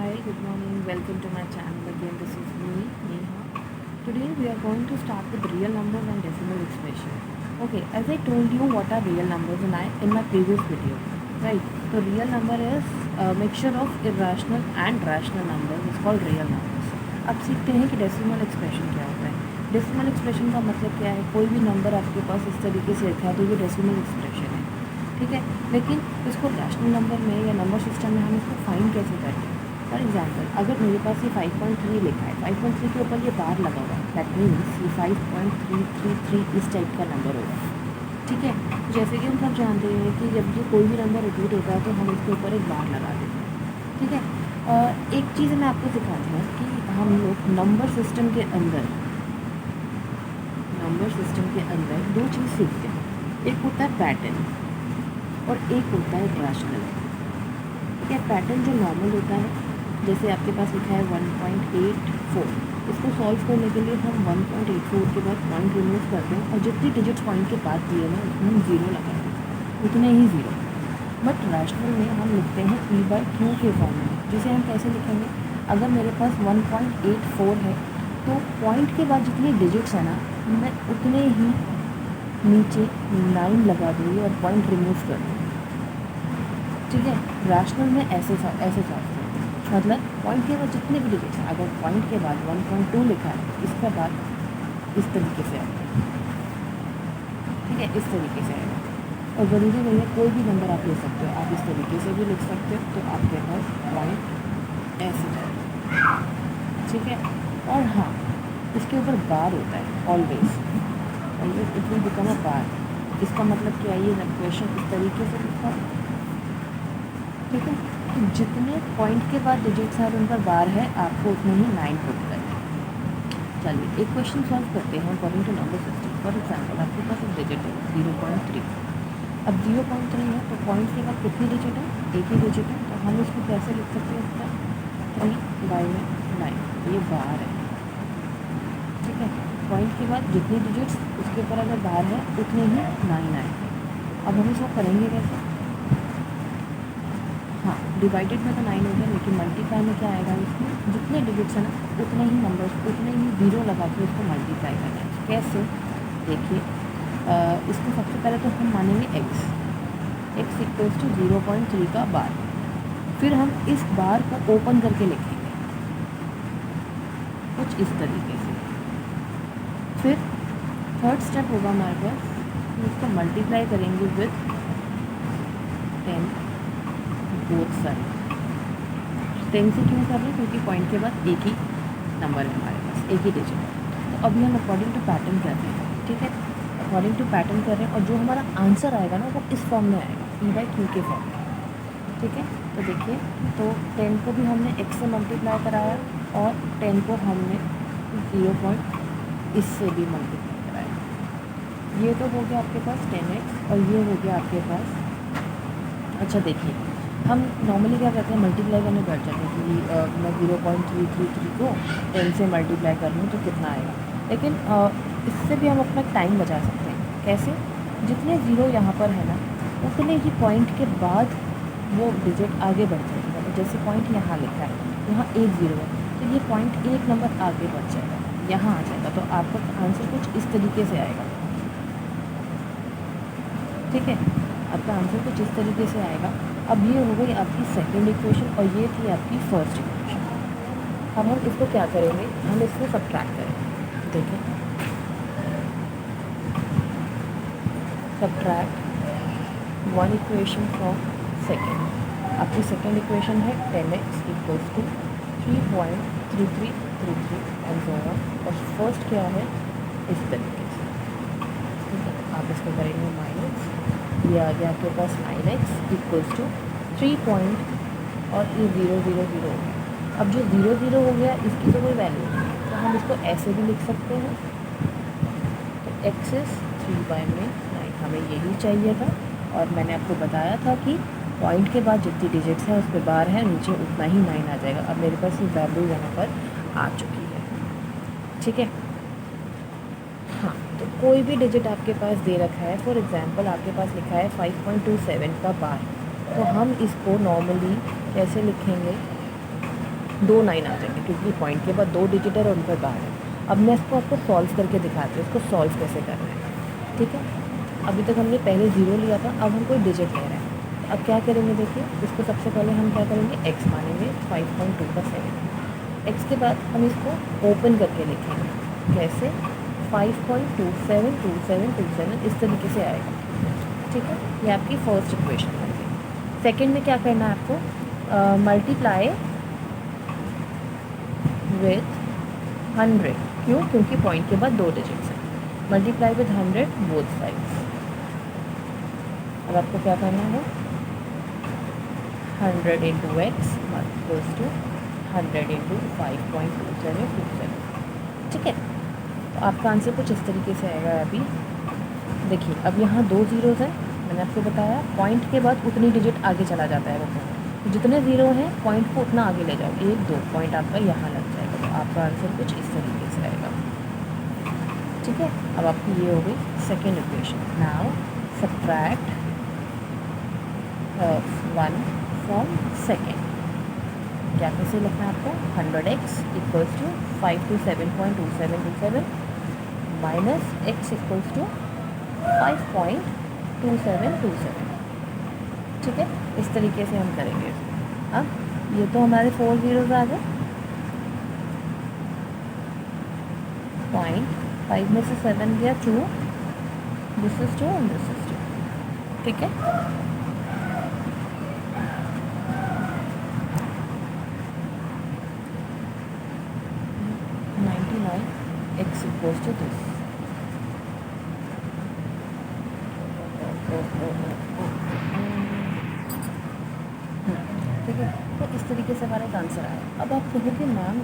Hi, good morning. Welcome to my channel again. This is me, Neha. Today we are going to start with real numbers and decimal expression. Okay, as I told you what are real numbers in my previous video, right? So real number is a mixture of irrational and rational numbers. It's called real numbers. अब सीखते हैं कि decimal expression क्या होता है. Decimal expression का मतलब क्या है? कोई भी नंबर आपके पास इस तरीके से लिखा है तो ये डेसिमल एक्सप्रेशन है, ठीक है. लेकिन इसको रैशनल नंबर में या नंबर सिस्टम में हम इसको फाइंड कैसे करते हैं? फॉर एग्जांपल, अगर मेरे पास ये 5.3 लिखा है, 5.3 के ऊपर ये बार लगा हुआ है, दैट मीन्स ये 5.333 इस टाइप का नंबर होगा, ठीक है. जैसे कि हम सब जानते हैं कि जब ये कोई भी नंबर रिपीट होता है तो हम इसके ऊपर एक बार लगा देते हैं, ठीक है. एक चीज़ मैं आपको सिखाती हूँ कि हम लोग नंबर सिस्टम के अंदर दो चीज़ सीखते हैं. एक होता है पैटर्न और एक होता है रैशनल. ठीक है. पैटर्न जो नॉर्मल होता है, जैसे आपके पास लिखा है 1.84, इसको सॉल्व करने के लिए हम 1.84 के बाद पॉइंट रिमूव करते हैं और जितनी डिजिट्स पॉइंट के बाद दिए ना उसमें हम ज़ीरो लगाते हैं, उतने ही ज़ीरो. बट रैशनल में हम लिखते हैं P/Q के फॉर्म में. जिसे हम कैसे लिखेंगे? अगर मेरे पास 1.84 है तो पॉइंट के बाद जितनी डिजिट्स है ना, मैं उतने ही नीचे 9 लगा दूँगी और पॉइंट रिमूव कर दूँगी, ठीक है. रैशनल में ऐसे सॉल्व करते हैं. मतलब पॉइंट के बाद जितने भी डिजिट्स हैं, अगर पॉइंट के बाद 1.2 लिखा है, इसका बाद इस तरीके से आएगा, ठीक है. इस तरीके से आएगा. और ज़रूरी नहीं है कोई भी नंबर आप ले सकते हो, आप इस तरीके से भी लिख सकते हो. तो आपके पास पॉइंट ऐसे जाएगा, ठीक है. और हाँ, इसके ऊपर बार होता है always it will become a bar. इसका मतलब क्या है? ये क्वेश्चन इस तरीके से लिखा है, ठीक है. तो जितने पॉइंट के बाद डिजिट्स हैं उन पर बार है, आपको उतने ही 9 पुट करना है. चलिए एक क्वेश्चन सॉल्व करते हैं according to number system. For example, आपके पास एक डिजिट है 0.3. अब 0.3 है तो पॉइंट के बाद कितनी डिजिट है? एक ही डिजिट है. तो हम इसको कैसे लिख सकते हैं? इसका 3/9, ये बार है, ठीक है. पॉइंट के बाद जितनी डिजिट्स उसके ऊपर अगर बार है उतने ही 9 आए. अब हम इसको करेंगे कैसे? हाँ, डिवाइडेड में तो 9 हो गया, लेकिन मल्टीप्लाई में क्या आएगा? इसमें जितने डिजिट्स हैं ना उतने ही नंबर्स, उतने ही ज़ीरो लगा के उसको मल्टीप्लाई करना है. कैसे? देखिए, इसको सबसे पहले तो हम मानेंगे x इक्वल्स टू 0.3 का बार. फिर हम इस बार को ओपन करके लिखेंगे कुछ इस तरीके से. फिर थर्ड स्टेप होगा हमारे पास, इसको मल्टीप्लाई करेंगे विथ 10 बोथ साइड. 10 से क्यों कर रहे हैं? क्योंकि पॉइंट के बाद एक ही नंबर है हमारे पास, एक ही डिजिट है. तो अभी हम अकॉर्डिंग टू पैटर्न कर रहे हैं, ठीक है. अकॉर्डिंग टू पैटर्न कर रहे हैं और जो हमारा आंसर आएगा ना वो इस फॉर्म में आएगा, P/Q के फॉर्म में, ठीक है. तो देखिए, तो 10 को भी हमने x से मल्टीप्लाई कराया और 10 को हमने 0. इससे भी मल्टीप्लाई कराया. ये तो हो गया आपके पास 10x और ये हो गया आपके पास. अच्छा देखिए, हम नॉर्मली क्या करते हैं? मल्टीप्लाई करने बैठ जाते हैं कि मैं 0.333 को 10 से मल्टीप्लाई कर लूँ तो कितना आएगा. लेकिन इससे भी हम अपना टाइम बचा सकते हैं. कैसे? जितने ज़ीरो यहाँ पर है ना उतने ही पॉइंट के बाद वो डिजिट आगे बढ़ जाएगी. मतलब जैसे पॉइंट यहाँ लिखा है, यहाँ एक ज़ीरो है तो ये पॉइंट एक नंबर आगे बढ़ जाएगा, यहाँ आ जाएगा. तो आपका आंसर कुछ इस तरीके से आएगा, ठीक है. आपका आंसर कुछ इस तरीके से आएगा. अब ये हो गई आपकी सेकंड इक्वेशन और ये थी आपकी फर्स्ट इक्वेशन. अब हम इसको क्या करेंगे? हम इसको सब्ट्रैक्ट करेंगे. देखें, subtract one equation from second. आपकी सेकेंड इक्वेशन है 10x equals to 3.3333 and so on. और फर्स्ट क्या है? इस तरीके से, ठीक है. आप इसको करेंगे माइनस, ये आ गया आपके पास 9x इक्वल्स टू 3 और ये 0 0 0 हो गया. अब जो 0 0 हो गया इसकी तो कोई वैल्यू नहीं है, तो हम इसको ऐसे भी लिख सकते हैं. तो x इज़ 3/9. हमें यही चाहिए था और मैंने आपको बताया था कि पॉइंट के बाद जितनी डिजिट्स हैं उस पर बार है, नीचे उतना ही 9 आ जाएगा. अब मेरे पास ये वैल्यू यहाँ पर आ चुकी है, ठीक है. हाँ, तो कोई भी डिजिट आपके पास दे रखा है. फॉर एग्जांपल आपके पास लिखा है 5.27 का बार. तो हम इसको नॉर्मली कैसे लिखेंगे? 2 9 आ जाएंगे क्योंकि पॉइंट के बाद 2 डिजिट है और उन पर बार है। अब मैं इसको आपको सॉल्व करके दिखाती हूँ, इसको सॉल्व कैसे करना है। ठीक है, अभी तक हमने पहले 0 लिया था, अब हम कोई डिजिट ले रहे हैं। तो अब क्या करेंगे, देखिए इसको सबसे पहले हम क्या करेंगे, x मानेंगे 5.2 का 7। x के बाद हम इसको ओपन करके लिखेंगे, कैसे 5.272727 इस तरीके से आएगा। ठीक है, ये आपकी फर्स्ट इक्वेशन बन गई। सेकेंड में क्या करना है आपको, मल्टीप्लाई विथ 100। क्यों, क्योंकि पॉइंट के बाद 2 डिजिट्स हैं। Multiply with 100 both sides. अब आपको क्या करना है, 100 into x equals to 100 into 5.2727। ठीक है, तो आपका आंसर कुछ इस तरीके से आएगा। अभी देखिए, अब यहाँ 2 ज़ीरोज़ हैं, मैंने आपको बताया पॉइंट के बाद उतनी डिजिट आगे चला जाता है वो पॉइंट, तो जितने ज़ीरो हैं पॉइंट को उतना आगे ले जाओ, 1 2 पॉइंट आपका यहाँ लग जाएगा। तो आपका आंसर कुछ इस तरीके से आएगा। ठीक है, अब आपकी ये हो गई second equation. Now subtract 1 from second. क्या कैसे लिखना है आपको, 100x equals to 527.2727 minus x equals to 5.2727। ठीक है, इस तरीके से हम करेंगे। अब ये तो हमारे 4 ज़ीरोज़ आ गए, 0.5 में से 7 गया 2, this is 2 and this is 2। ठीक है, x equals to this। ठीक है, तो इस तरीके से हमारा एक आंसर आया। अब आप कहोगे मैम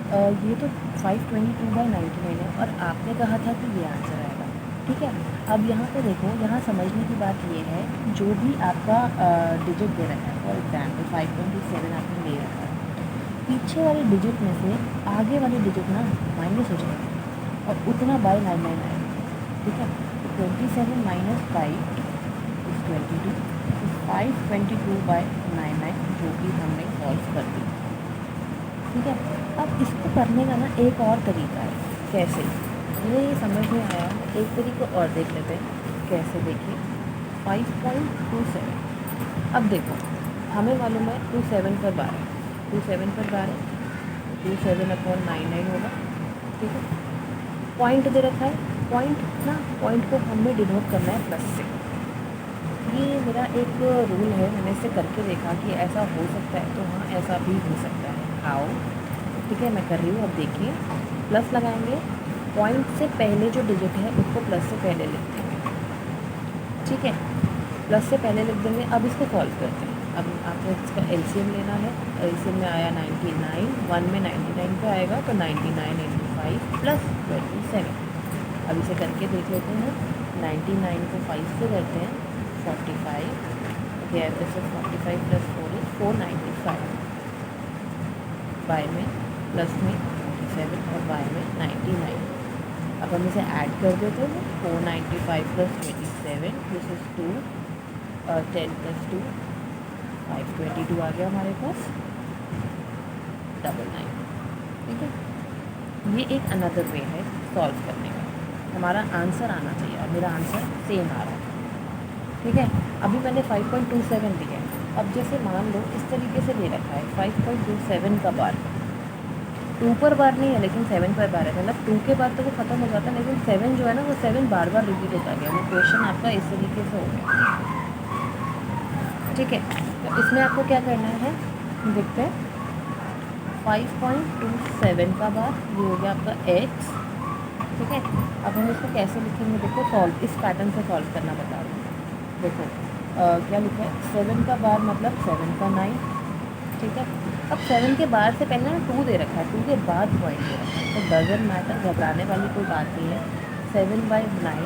ये तो 522/99 है और आपने कहा था कि ये आंसर आएगा। ठीक है, अब यहाँ पे देखो, यहाँ समझने की बात ये है, जो भी आपका डिजिट दे रखा है, फॉर एग्जाम्पल 5.27 आपने ले रखा है, पीछे वाले डिजिट में से आगे वाली डिजिट ना माइनस हो जाएगी और उतना बाय 99 आएगा। ठीक है, तो 27 माइनस 5 इज 22, तो 522/99 जो कि हमने सॉल्व कर दी। ठीक है, अब इसको करने का ना एक और तरीका है। कैसे, मुझे ये समझ नहीं आया, एक तरीका और देख लेते हैं। कैसे, देखिए 5.27। अब देखो, हमें मालूम है 27 पर 12, 27 पर 12 27/99 होगा। ठीक है, पॉइंट दे रखा है, पॉइंट को हमें डिनोट करना है प्लस से। ये मेरा एक रूल है, मैंने इसे करके देखा कि ऐसा हो सकता है, तो हाँ ऐसा भी हो सकता है। हाउ, ठीक है, मैं कर रही हूँ। अब देखिए, प्लस लगाएंगे, पॉइंट से पहले जो डिजिट है उसको प्लस से पहले लिख देंगे। ठीक है, प्लस से पहले लिख देंगे। अब इसको सॉल्व करते हैं। अब आपको इसका एलसीएम लेना है। एलसीएम में आया 99, 1 में 99 पे आएगा, तो 99 इंटू 5 प्लस 27। अब इसे करके देख लेते हैं। 99 को 5 से करते हैं 45, okay, this is 45 plus 4 is 495, by में प्लस में 47 और बाय में 99। अब हम इसे ऐड कर देते हैं। 495 प्लस 27, दिस इज 2, 10 प्लस 2 522 आ गया हमारे पास, 99। ठीक है, ये एक अनदर वे है सॉल्व करने का। हमारा आंसर आना चाहिए, और मेरा आंसर सेम आ रहा है। ठीक है, अभी मैंने 5.27 दिया है। अब जैसे मान लो इस तरीके से ले रखा है 5.27 का बार, 2 पर बार नहीं है लेकिन 7 पर बार है, मतलब 2 के बाद तो वो ख़त्म हो जाता है, लेकिन 7 जो है ना, वो 7 बार बार रिपीट होता गया। वो क्वेश्चन आपका इस तरीके से हो गया। ठीक है, तो इसमें आपको क्या करना है, देखते हैं। 5.27 का बार, ये हो गया आपका x। ठीक है, अब हम इसको कैसे लिखेंगे, देखो सॉल्व, इस पैटर्न से सॉल्व करना बता रहा हूँ। देखो क्या लिखा है, 7 का बार मतलब 7 का 9। ठीक है, अब 7 के बार से पहले ना 2 दे रखा है, 2 के बाद पॉइंट दे रखा है, तो डजंट मैटर, घबराने वाली कोई बात नहीं है। 7/9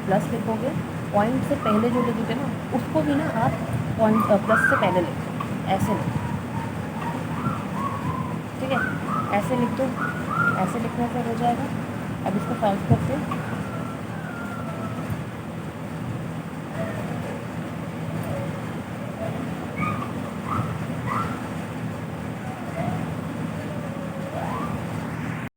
प्लस लिखोगे, पॉइंट से पहले जो डिजिट है ना उसको भी ना आप पॉइंट प्लस से पहले लिखो, ऐसे लिखो। ठीक है, ऐसे लिख दो, ऐसे लिखने से हो जाएगा। अब इसको सॉल्व करते हैं।